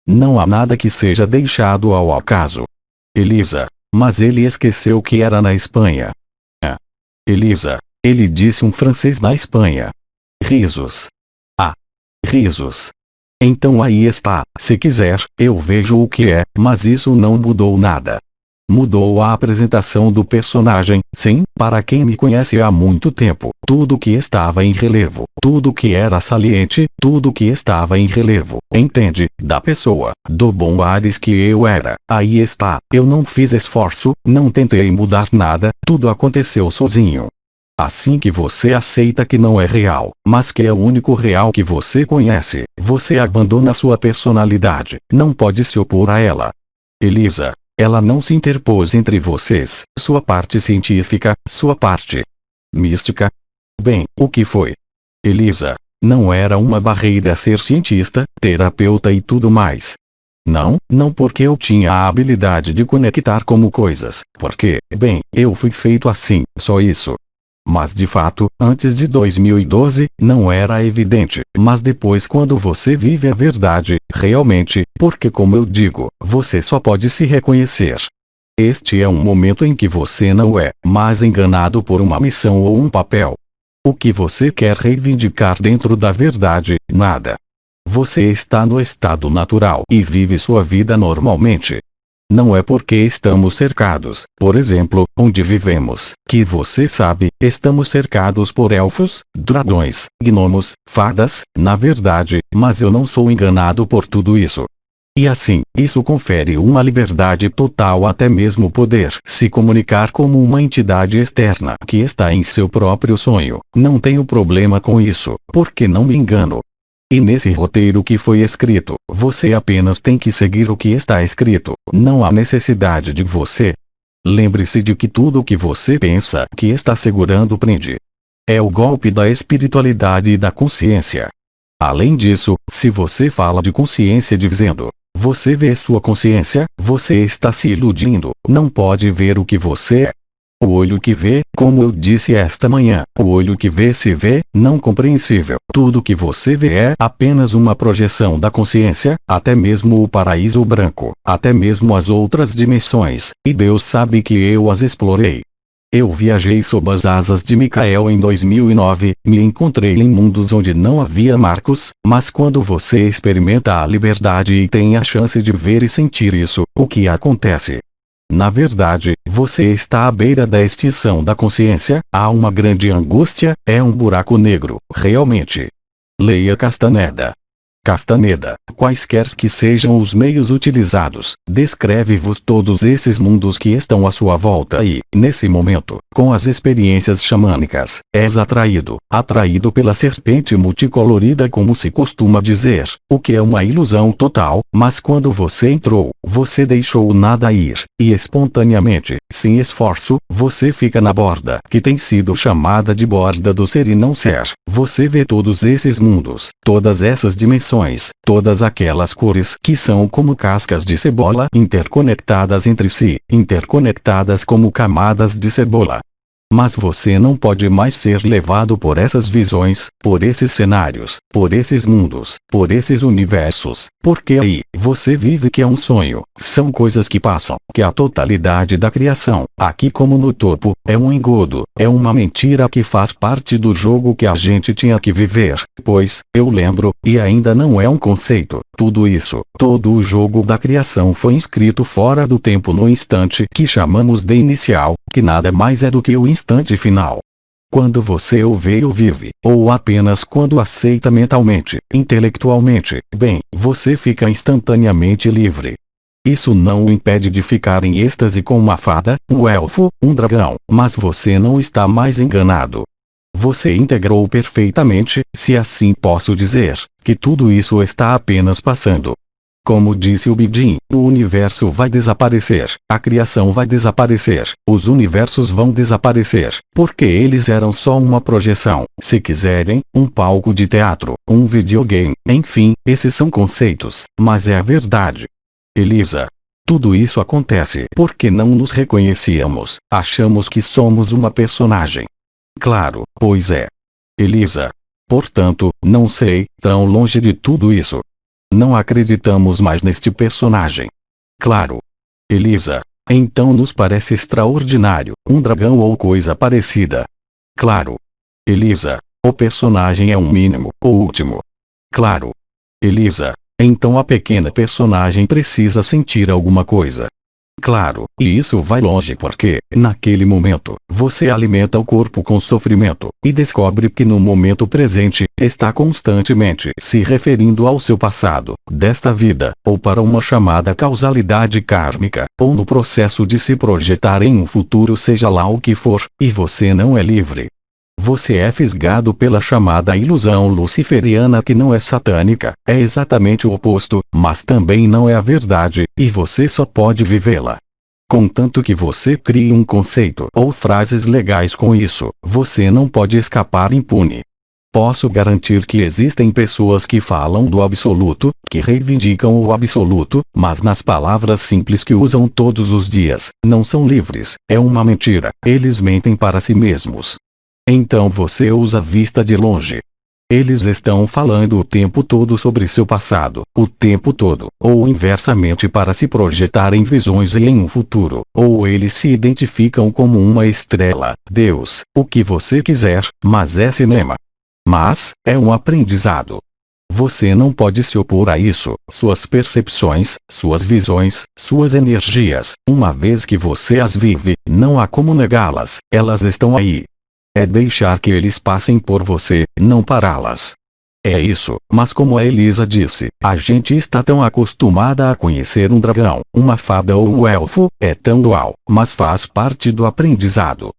Não há nada que seja deixado ao acaso. Elisa, mas ele esqueceu que era na Espanha. Elisa, ele disse um francês na Espanha. Risos. Ah. Risos. Então aí está, se quiser, eu vejo o que é, mas isso não mudou nada. Mudou a apresentação do personagem, sim, para quem me conhece há muito tempo, tudo que estava em relevo, tudo que era saliente, tudo que estava em relevo, entende, da pessoa, do bom Ares que eu era, aí está, eu não fiz esforço, não tentei mudar nada, tudo aconteceu sozinho. Assim que você aceita que não é real, mas que é o único real que você conhece, você abandona sua personalidade, não pode se opor a ela. Elisa, ela não se interpôs entre vocês, sua parte científica, sua parte mística. Bem, o que foi? Elisa, não era uma barreira ser cientista, terapeuta e tudo mais. Não porque eu tinha a habilidade de conectar como coisas, porque, bem, eu fui feito assim, só isso. Mas de fato, antes de 2012, não era evidente, mas depois quando você vive a verdade, realmente, porque como eu digo, você só pode se reconhecer. Este é um momento em que você não é mais enganado por uma missão ou um papel. O que você quer reivindicar dentro da verdade, nada. Você está no estado natural e vive sua vida normalmente. Não é porque estamos cercados, por exemplo, onde vivemos, que você sabe, estamos cercados por elfos, dragões, gnomos, fadas, na verdade, mas eu não sou enganado por tudo isso. E assim, isso confere uma liberdade total, até mesmo poder se comunicar como uma entidade externa que está em seu próprio sonho. Não tenho problema com isso, porque não me engano. E nesse roteiro que foi escrito, você apenas tem que seguir o que está escrito, não há necessidade de você. Lembre-se de que tudo o que você pensa que está segurando prende. É o golpe da espiritualidade e da consciência. Além disso, se você fala de consciência dizendo, você vê sua consciência, você está se iludindo, não pode ver o que você é. O olho que vê, como eu disse esta manhã, o olho que vê se vê, não compreensível. Tudo que você vê é apenas uma projeção da consciência, até mesmo o paraíso branco, até mesmo as outras dimensões, e Deus sabe que eu as explorei. Eu viajei sob as asas de Micael em 2009, me encontrei em mundos onde não havia marcos, mas quando você experimenta a liberdade e tem a chance de ver e sentir isso, o que acontece? Na verdade, você está à beira da extinção da consciência, há uma grande angústia, é um buraco negro, realmente. Leia Castaneda. Castaneda, quaisquer que sejam os meios utilizados, descreve-vos todos esses mundos que estão à sua volta e, nesse momento, com as experiências xamânicas, és atraído pela serpente multicolorida como se costuma dizer, o que é uma ilusão total, mas quando você entrou, você deixou nada ir, e espontaneamente, sem esforço, você fica na borda que tem sido chamada de borda do ser e não ser. Você vê todos esses mundos, todas essas dimensões, todas aquelas cores que são como cascas de cebola interconectadas entre si, interconectadas como camadas de cebola. Mas você não pode mais ser levado por essas visões, por esses cenários, por esses mundos, por esses universos, porque aí, você vive que é um sonho, são coisas que passam, que a totalidade da criação, aqui como no topo, é um engodo, é uma mentira que faz parte do jogo que a gente tinha que viver, pois, eu lembro, e ainda não é um conceito, tudo isso, todo o jogo da criação foi inscrito fora do tempo no instante que chamamos de inicial, que nada mais é do que o instante final. Quando você o vê ou vive, ou apenas quando aceita mentalmente, intelectualmente, bem, você fica instantaneamente livre. Isso não o impede de ficar em êxtase com uma fada, um elfo, um dragão, mas você não está mais enganado. Você integrou perfeitamente, se assim posso dizer, que tudo isso está apenas passando. Como disse o Bidin, o universo vai desaparecer, a criação vai desaparecer, os universos vão desaparecer, porque eles eram só uma projeção, se quiserem, um palco de teatro, um videogame, enfim, esses são conceitos, mas é a verdade. Elisa. Tudo isso acontece porque não nos reconhecíamos, achamos que somos uma personagem. Claro, pois é. Elisa. Portanto, não sei, tão longe de tudo isso. Não acreditamos mais neste personagem. Claro. Elisa. Então nos parece extraordinário, um dragão ou coisa parecida. Claro. Elisa. O personagem é um mínimo, o último. Claro. Elisa. Então a pequena personagem precisa sentir alguma coisa. Claro, e isso vai longe porque, naquele momento, você alimenta o corpo com sofrimento, e descobre que no momento presente, está constantemente se referindo ao seu passado, desta vida, ou para uma chamada causalidade kármica, ou no processo de se projetar em um futuro seja lá o que for, e você não é livre. Você é fisgado pela chamada ilusão luciferiana que não é satânica, é exatamente o oposto, mas também não é a verdade, e você só pode vivê-la. Contanto que você crie um conceito ou frases legais com isso, você não pode escapar impune. Posso garantir que existem pessoas que falam do absoluto, que reivindicam o absoluto, mas nas palavras simples que usam todos os dias, não são livres, é uma mentira, eles mentem para si mesmos. Então você os avista de longe. Eles estão falando o tempo todo sobre seu passado, o tempo todo, ou inversamente para se projetar em visões e em um futuro, ou eles se identificam como uma estrela, Deus, o que você quiser, mas é cinema. Mas, é um aprendizado. Você não pode se opor a isso, suas percepções, suas visões, suas energias, uma vez que você as vive, não há como negá-las, elas estão aí. É deixar que eles passem por você, não pará-las. É isso, mas como a Elisa disse, a gente está tão acostumada a conhecer um dragão, uma fada ou um elfo, é tão dual, mas faz parte do aprendizado.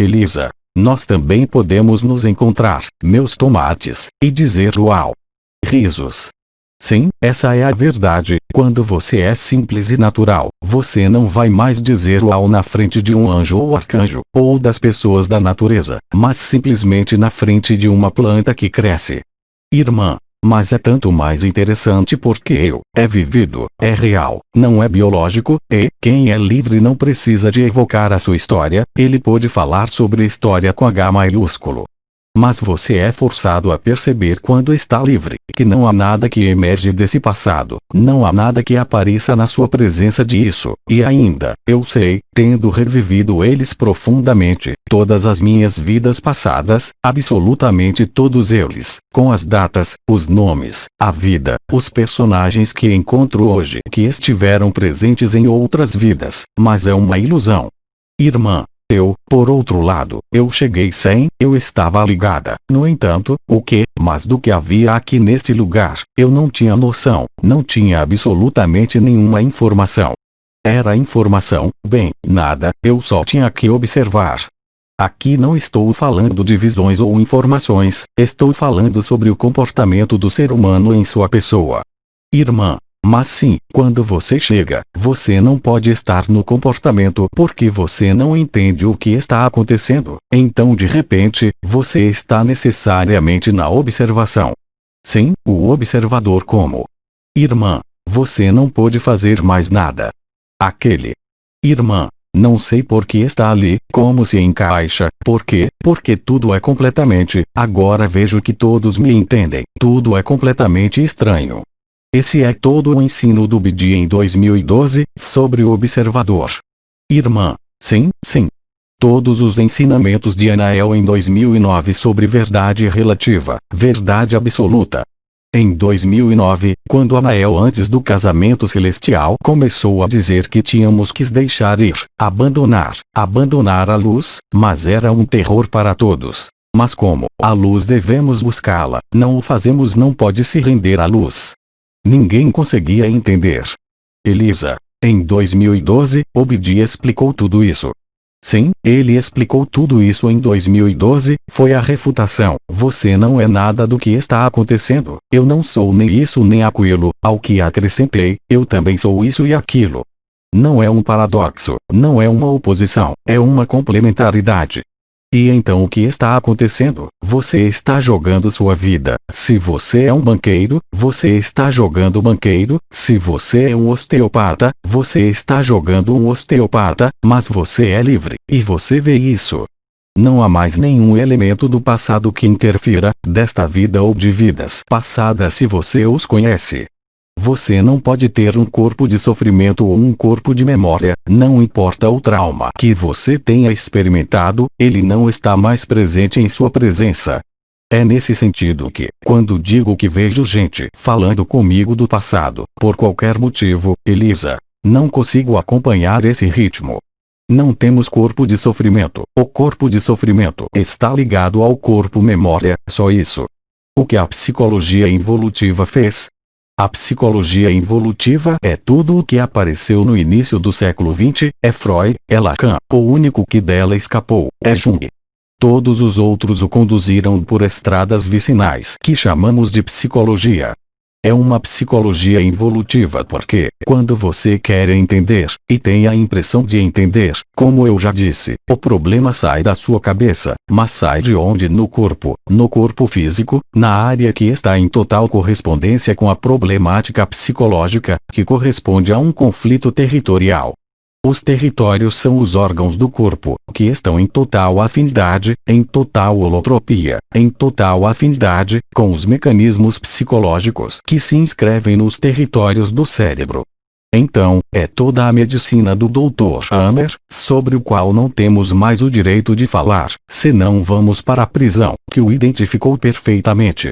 Elisa, nós também podemos nos encontrar, meus tomates, e dizer uau. Risos. Sim, essa é a verdade, quando você é simples e natural, você não vai mais dizer uau na frente de um anjo ou arcanjo, ou das pessoas da natureza, mas simplesmente na frente de uma planta que cresce. Irmã, mas é tanto mais interessante porque é vivido, é real, não é biológico, e quem é livre não precisa de evocar a sua história, ele pode falar sobre história com H maiúsculo. Mas você é forçado a perceber quando está livre, que não há nada que emerge desse passado, não há nada que apareça na sua presença disso, e ainda, eu sei, tendo revivido eles profundamente, todas as minhas vidas passadas, absolutamente todos eles, com as datas, os nomes, a vida, os personagens que encontro hoje que estiveram presentes em outras vidas, mas é uma ilusão. Irmã. Por outro lado, eu cheguei sem, eu estava ligada. No entanto, o que, mas do que havia aqui neste lugar, eu não tinha noção, não tinha absolutamente nenhuma informação. Era informação, bem, nada, eu só tinha que observar. Aqui não estou falando de visões ou informações, estou falando sobre o comportamento do ser humano em sua pessoa. Irmã. Mas sim, quando você chega, você não pode estar no comportamento porque você não entende o que está acontecendo, então de repente, você está necessariamente na observação. Sim, o observador como. Irmã, você não pode fazer mais nada. Aquele. Irmã, Não sei por que está ali, como se encaixa, por quê? Porque tudo é completamente, agora vejo que todos me entendem, tudo é completamente estranho. Esse é todo o ensino do BD em 2012, sobre o observador. Irmã, sim, sim. Todos os ensinamentos de Anael em 2009 sobre verdade relativa, verdade absoluta. Em 2009, quando Anael antes do casamento celestial começou a dizer que tínhamos que deixar ir, abandonar a luz, mas era um terror para todos. Mas como a luz devemos buscá-la, não o fazemos, não pode se render à luz. Ninguém conseguia entender. Elisa, em 2012, Obidi explicou tudo isso. Sim, ele explicou tudo isso em 2012, foi a refutação. Você não é nada do que está acontecendo, eu não sou nem isso nem aquilo, ao que acrescentei, eu também sou isso e aquilo. Não é um paradoxo, não é uma oposição, é uma complementaridade. E então o que está acontecendo? Você está jogando sua vida. Se você é um banqueiro, você está jogando banqueiro. Se você é um osteopata, você está jogando um osteopata, mas você é livre, e você vê isso. Não há mais nenhum elemento do passado que interfira, desta vida ou de vidas passadas se você os conhece. Você não pode ter um corpo de sofrimento ou um corpo de memória, não importa o trauma que você tenha experimentado, ele não está mais presente em sua presença. É nesse sentido que, quando digo que vejo gente falando comigo do passado, por qualquer motivo, Elisa, não consigo acompanhar esse ritmo. Não temos corpo de sofrimento, o corpo de sofrimento está ligado ao corpo memória, só isso. O que a psicologia involutiva fez? A psicologia involutiva é tudo o que apareceu no início do século XX, é Freud, é Lacan, o único que dela escapou, é Jung. Todos os outros o conduziram por estradas vicinais que chamamos de psicologia. É uma psicologia involutiva porque, quando você quer entender, e tem a impressão de entender, como eu já disse, o problema sai da sua cabeça, mas sai de onde? No corpo físico, na área que está em total correspondência com a problemática psicológica, que corresponde a um conflito territorial. Os territórios são os órgãos do corpo, que estão em total afinidade, em total holotropia, em total afinidade, com os mecanismos psicológicos que se inscrevem nos territórios do cérebro. Então, é toda a medicina do Dr. Hammer, sobre o qual não temos mais o direito de falar, senão vamos para a prisão, que o identificou perfeitamente.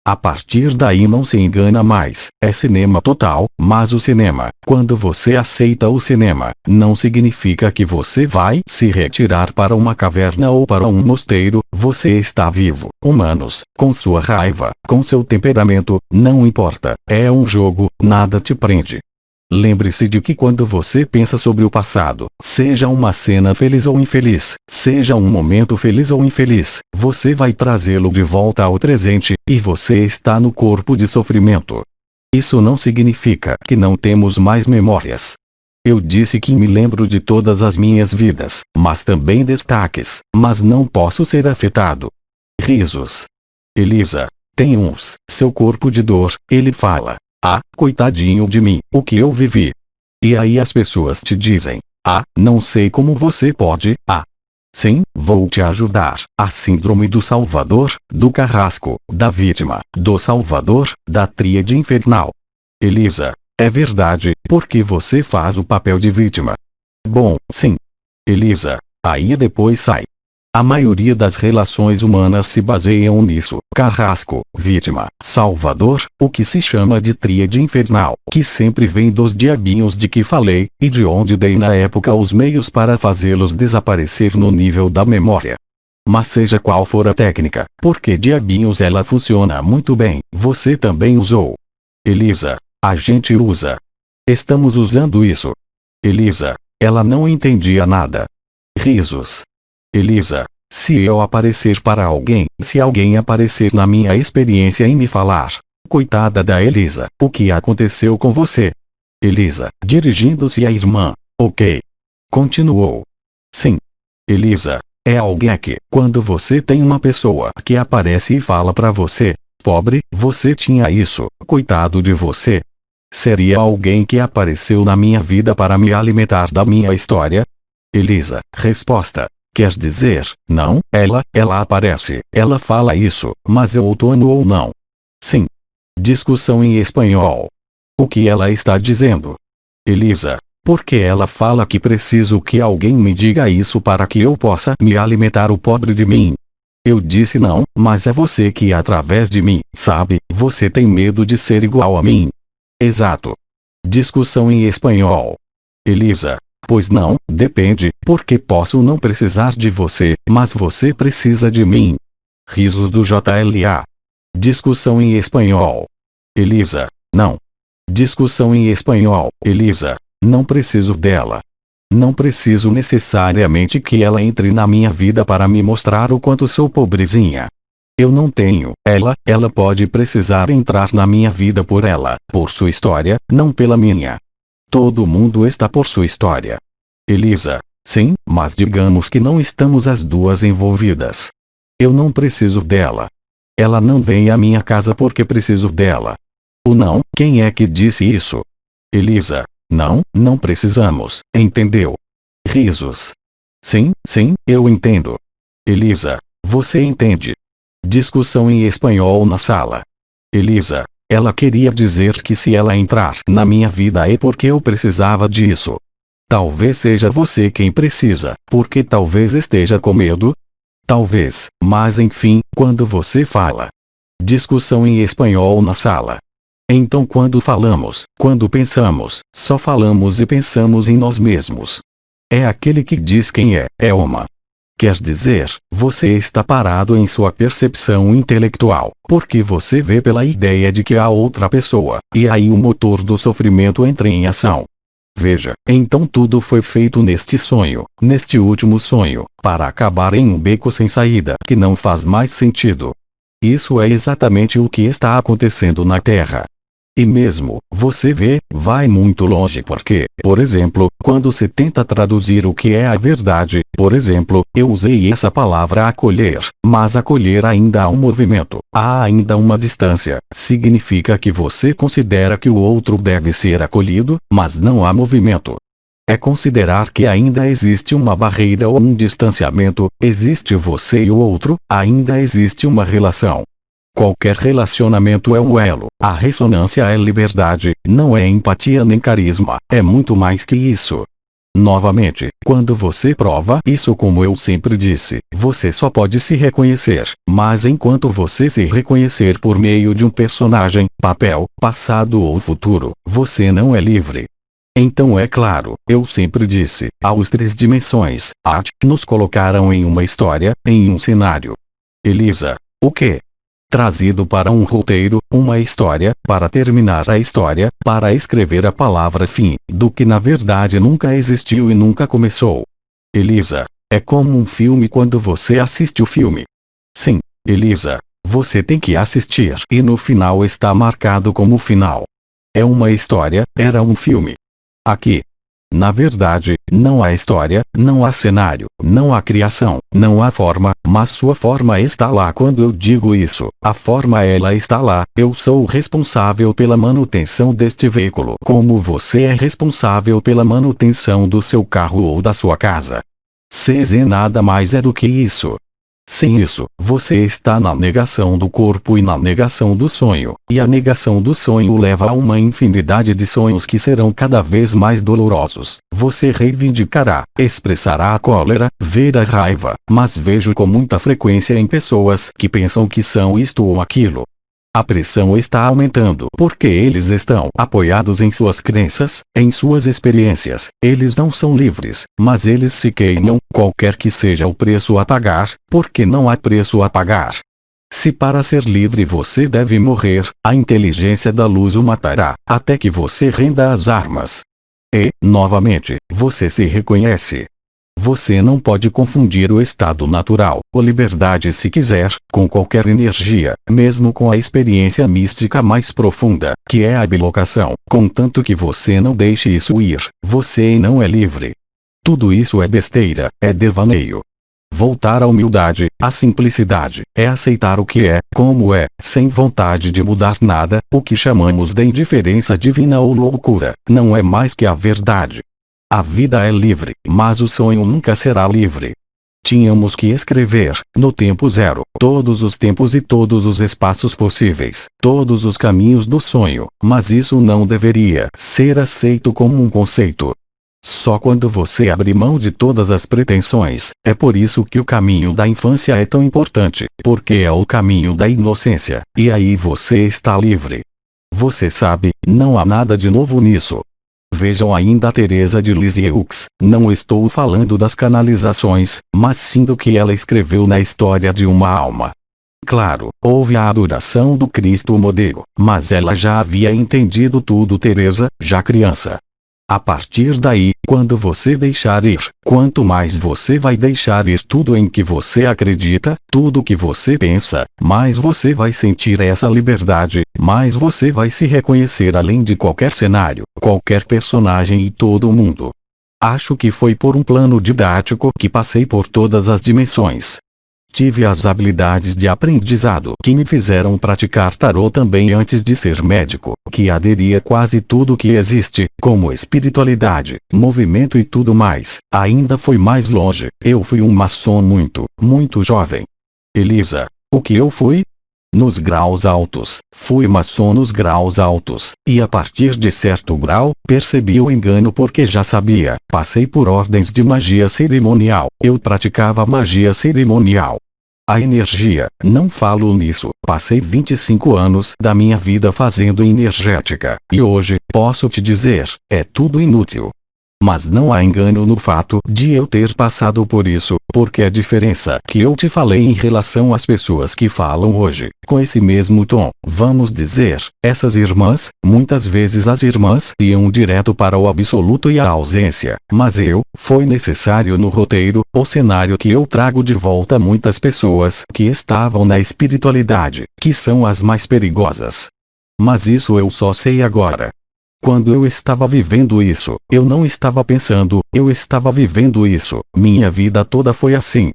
A partir daí não se engana mais, é cinema total, mas o cinema, quando você aceita o cinema, não significa que você vai se retirar para uma caverna ou para um mosteiro, você está vivo, humanos, com sua raiva, com seu temperamento, não importa, é um jogo, nada te prende. Lembre-se de que quando você pensa sobre o passado, seja uma cena feliz ou infeliz, seja um momento feliz ou infeliz, você vai trazê-lo de volta ao presente, e você está no corpo de sofrimento. Isso não significa que não temos mais memórias. Eu disse que me lembro de todas as minhas vidas, mas também destaques, mas não posso ser afetado. Risos. Elisa, tem uns, seu corpo de dor, ele fala. Ah, coitadinho de mim, o que eu vivi. E aí as pessoas te dizem, ah, não sei como você pode, ah. Sim, vou te ajudar. A síndrome do Salvador, do carrasco, da vítima, do Salvador, da tríade infernal. Elisa, é verdade, porque você faz o papel de vítima. Bom, sim. Elisa, aí depois sai. A maioria das relações humanas se baseiam nisso, carrasco, vítima, salvador, o que se chama de tríade infernal, que sempre vem dos diabinhos de que falei, e de onde dei na época os meios para fazê-los desaparecer no nível da memória. Mas seja qual for a técnica, porque diabinhos ela funciona muito bem, você também usou. Elisa, a gente usa. Estamos usando isso. Elisa, ela não entendia nada. Risos. Elisa, se eu aparecer para alguém, se alguém aparecer na minha experiência e me falar, coitada da Elisa, o que aconteceu com você? Elisa, dirigindo-se à irmã, ok. Continuou. Sim. Elisa, é alguém que, quando você tem uma pessoa que aparece e fala para você, pobre, você tinha isso, coitado de você. Seria alguém que apareceu na minha vida para me alimentar da minha história? Elisa, resposta. Quer dizer, não, ela aparece, ela fala isso, mas eu outono ou não? Sim. Discussão em espanhol. O que ela está dizendo? Elisa, porque ela fala que preciso que alguém me diga isso para que eu possa me alimentar o pobre de mim. Eu disse não, mas é você que através de mim, sabe, você tem medo de ser igual a mim. Exato. Discussão em espanhol. Elisa, pois não, depende, porque posso não precisar de você, mas você precisa de mim. Risos do JLA. Discussão em espanhol. Elisa, não. Discussão em espanhol. Elisa, não preciso dela. Não preciso necessariamente que ela entre na minha vida para me mostrar o quanto sou pobrezinha. Eu não tenho, ela pode precisar entrar na minha vida por ela, por sua história, não pela minha. Todo mundo está por sua história. Elisa, sim, mas digamos que não estamos as duas envolvidas. Eu não preciso dela. Ela não vem à minha casa porque preciso dela. Ou não, quem é que disse isso? Elisa, não precisamos, entendeu? Risos. Sim, eu entendo. Elisa, você entende? Discussão em espanhol na sala. Elisa, ela queria dizer que se ela entrar na minha vida é porque eu precisava disso. Talvez seja você quem precisa, porque talvez esteja com medo. Talvez, mas enfim, quando você fala. Discussão em espanhol na sala. Então quando falamos, quando pensamos, só falamos e pensamos em nós mesmos. É aquele que diz quem é uma. Quer dizer, você está parado em sua percepção intelectual, porque você vê pela ideia de que há outra pessoa, e aí o motor do sofrimento entra em ação. Veja, então tudo foi feito neste sonho, neste último sonho, para acabar em um beco sem saída que não faz mais sentido. Isso é exatamente o que está acontecendo na Terra. E mesmo, você vê, vai muito longe porque, por exemplo, quando se tenta traduzir o que é a verdade, por exemplo, eu usei essa palavra acolher, mas acolher ainda há um movimento, há ainda uma distância, significa que você considera que o outro deve ser acolhido, mas não há movimento. É considerar que ainda existe uma barreira ou um distanciamento, existe você e o outro, ainda existe uma relação. Qualquer relacionamento é um elo, a ressonância é liberdade, não é empatia nem carisma, é muito mais que isso. Novamente, quando você prova isso, como eu sempre disse, você só pode se reconhecer, mas enquanto você se reconhecer por meio de um personagem, papel, passado ou futuro, você não é livre. Então é claro, eu sempre disse, aos 3 dimensões, nos colocaram em uma história, em um cenário. Elisa, o quê? Trazido para um roteiro, uma história, para terminar a história, para escrever a palavra fim, do que na verdade nunca existiu e nunca começou. Elisa, é como um filme quando você assiste o filme. Sim, Elisa, você tem que assistir e no final está marcado como final. É uma história, era um filme. Aqui. Na verdade, não há história, não há cenário, não há criação, não há forma, mas sua forma está lá. Quando eu digo isso, a forma ela está lá, eu sou responsável pela manutenção deste veículo, como você é responsável pela manutenção do seu carro ou da sua casa. CZ nada mais é do que isso. Sem isso, você está na negação do corpo e na negação do sonho, e a negação do sonho leva a uma infinidade de sonhos que serão cada vez mais dolorosos. Você reivindicará, expressará a cólera, ver a raiva, mas vejo com muita frequência em pessoas que pensam que são isto ou aquilo. A pressão está aumentando porque eles estão apoiados em suas crenças, em suas experiências. Eles não são livres, mas eles se queimam, qualquer que seja o preço a pagar, porque não há preço a pagar. Se para ser livre você deve morrer, a inteligência da luz o matará, até que você renda as armas. E, novamente, você se reconhece. Você não pode confundir o estado natural, ou liberdade se quiser, com qualquer energia, mesmo com a experiência mística mais profunda, que é a bilocação, contanto que você não deixe isso ir, você não é livre. Tudo isso é besteira, é devaneio. Voltar à humildade, à simplicidade, é aceitar o que é, como é, sem vontade de mudar nada. O que chamamos de indiferença divina ou loucura, não é mais que a verdade. A vida é livre, mas o sonho nunca será livre. Tínhamos que escrever, no tempo zero, todos os tempos e todos os espaços possíveis, todos os caminhos do sonho, mas isso não deveria ser aceito como um conceito. Só quando você abre mão de todas as pretensões, é por isso que o caminho da infância é tão importante, porque é o caminho da inocência, e aí você está livre. Você sabe, não há nada de novo nisso. Vejam ainda a Teresa de Lisieux, não estou falando das canalizações, mas sim do que ela escreveu na história de uma alma. Claro, houve a adoração do Cristo modelo, mas ela já havia entendido tudo, Teresa, já criança. A partir daí, quando você deixar ir, quanto mais você vai deixar ir tudo em que você acredita, tudo que você pensa, mais você vai sentir essa liberdade, mais você vai se reconhecer além de qualquer cenário, qualquer personagem e todo mundo. Acho que foi por um plano didático que passei por todas as dimensões. Tive as habilidades de aprendizado que me fizeram praticar tarô também antes de ser médico, que aderia quase tudo que existe, como espiritualidade, movimento e tudo mais. Ainda foi mais longe, eu fui um maçom muito, muito jovem. Elisa, o que eu fui? Nos graus altos, fui maçom nos graus altos, e a partir de certo grau, percebi o engano porque já sabia, passei por ordens de magia cerimonial, eu praticava magia cerimonial. A energia, não falo nisso, passei 25 anos da minha vida fazendo energética, e hoje, posso te dizer, é tudo inútil. Mas não há engano no fato de eu ter passado por isso, porque a diferença que eu te falei em relação às pessoas que falam hoje, com esse mesmo tom, vamos dizer, essas irmãs, muitas vezes as irmãs iam direto para o absoluto e a ausência, mas foi necessário no roteiro, o cenário que eu trago de volta muitas pessoas que estavam na espiritualidade, que são as mais perigosas. Mas isso eu só sei agora. Quando eu estava vivendo isso, eu não estava pensando, eu estava vivendo isso, minha vida toda foi assim.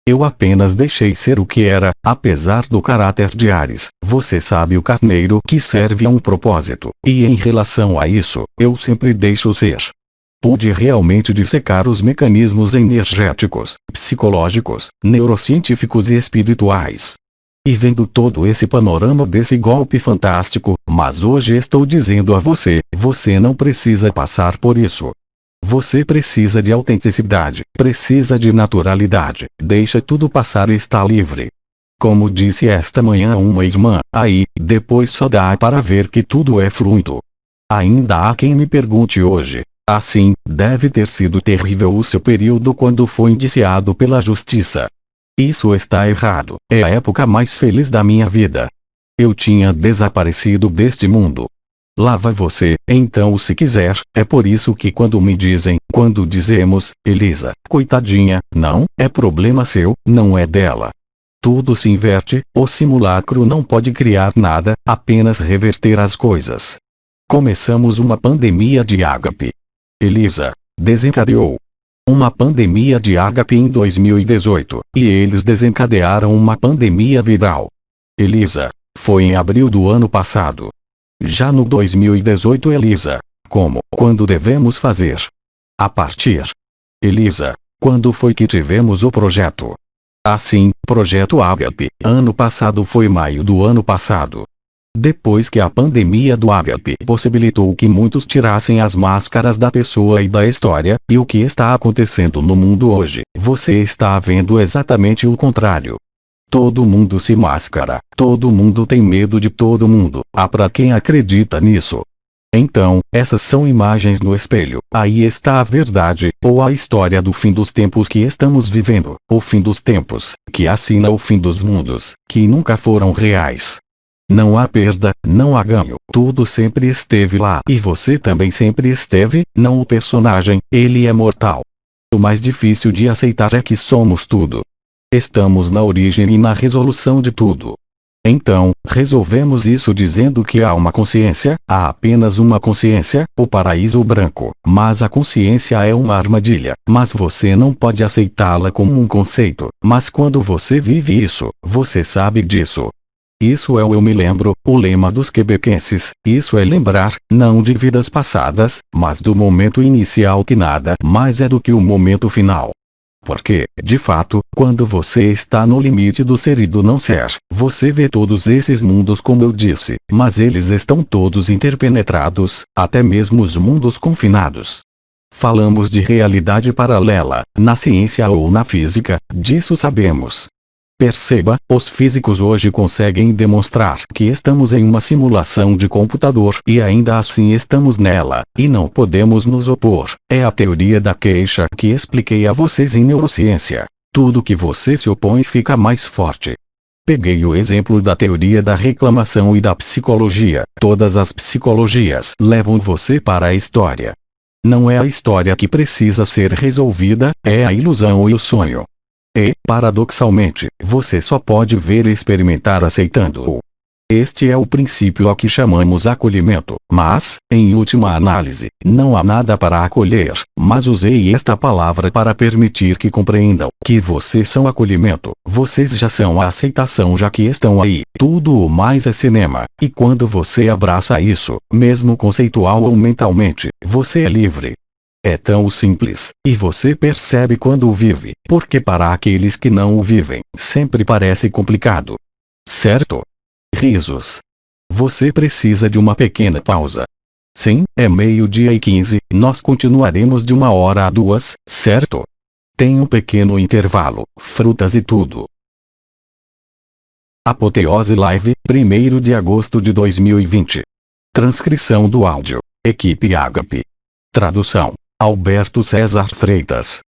Eu apenas deixei ser o que era, apesar do caráter de Áries, você sabe o carneiro que serve a um propósito, e em relação a isso, eu sempre deixo ser. Pude realmente dissecar os mecanismos energéticos, psicológicos, neurocientíficos e espirituais. E vendo todo esse panorama desse golpe fantástico, mas hoje estou dizendo a você, você não precisa passar por isso. Você precisa de autenticidade, precisa de naturalidade, deixa tudo passar e está livre. Como disse esta manhã uma irmã, aí, depois só dá para ver que tudo é fluido. Ainda há quem me pergunte hoje, assim, deve ter sido terrível o seu período quando foi indiciado pela justiça. Isso está errado, é a época mais feliz da minha vida. Eu tinha desaparecido deste mundo. Lá vai você, então se quiser, é por isso que quando dizemos, Elisa, coitadinha, não, é problema seu, não é dela. Tudo se inverte, o simulacro não pode criar nada, apenas reverter as coisas. Começamos uma pandemia de ágape. Elisa, desencadeou uma pandemia de ágape em 2018, e eles desencadearam uma pandemia viral. Elisa, foi em abril do ano passado. Já no 2018, Elisa, quando devemos fazer? A partir. Elisa, quando foi que tivemos o projeto? Assim, projeto Ágape, ano passado foi maio do ano passado. Depois que a pandemia do Ágape possibilitou que muitos tirassem as máscaras da pessoa e da história, e o que está acontecendo no mundo hoje, você está vendo exatamente o contrário. Todo mundo se mascara, todo mundo tem medo de todo mundo, há pra quem acredita nisso. Então, essas são imagens no espelho, aí está a verdade, ou a história do fim dos tempos que estamos vivendo, o fim dos tempos, que assina o fim dos mundos, que nunca foram reais. Não há perda, não há ganho, tudo sempre esteve lá e você também sempre esteve, não o personagem, ele é mortal. O mais difícil de aceitar é que somos tudo. Estamos na origem e na resolução de tudo. Então, resolvemos isso dizendo que há uma consciência, há apenas uma consciência, o paraíso branco, mas a consciência é uma armadilha, mas você não pode aceitá-la como um conceito, mas quando você vive isso, você sabe disso. Isso é o eu me lembro, o lema dos quebequenses. Isso é lembrar, não de vidas passadas, mas do momento inicial que nada mais é do que o momento final. Porque, de fato, quando você está no limite do ser e do não ser, você vê todos esses mundos como eu disse, mas eles estão todos interpenetrados, até mesmo os mundos confinados. Falamos de realidade paralela, na ciência ou na física, disso sabemos. Perceba, os físicos hoje conseguem demonstrar que estamos em uma simulação de computador e ainda assim estamos nela, e não podemos nos opor. É a teoria da queixa que expliquei a vocês em neurociência. Tudo que você se opõe fica mais forte. Peguei o exemplo da teoria da reclamação e da psicologia. Todas as psicologias levam você para a história. Não é a história que precisa ser resolvida, é a ilusão e o sonho. E, paradoxalmente, você só pode ver e experimentar aceitando-o. Este é o princípio a que chamamos acolhimento, mas, em última análise, não há nada para acolher, mas usei esta palavra para permitir que compreendam que vocês são acolhimento, vocês já são a aceitação já que estão aí, tudo o mais é cinema, e quando você abraça isso, mesmo conceitual ou mentalmente, você é livre. É tão simples, e você percebe quando o vive, porque para aqueles que não o vivem, sempre parece complicado. Certo? Risos. Você precisa de uma pequena pausa. Sim, é 12:15, nós continuaremos de 1 hora a 2, certo? Tem um pequeno intervalo, frutas e tudo. Apoteose Live, 1º de agosto de 2020. Transcrição do áudio. Equipe Ágape. Tradução: Alberto César Freitas.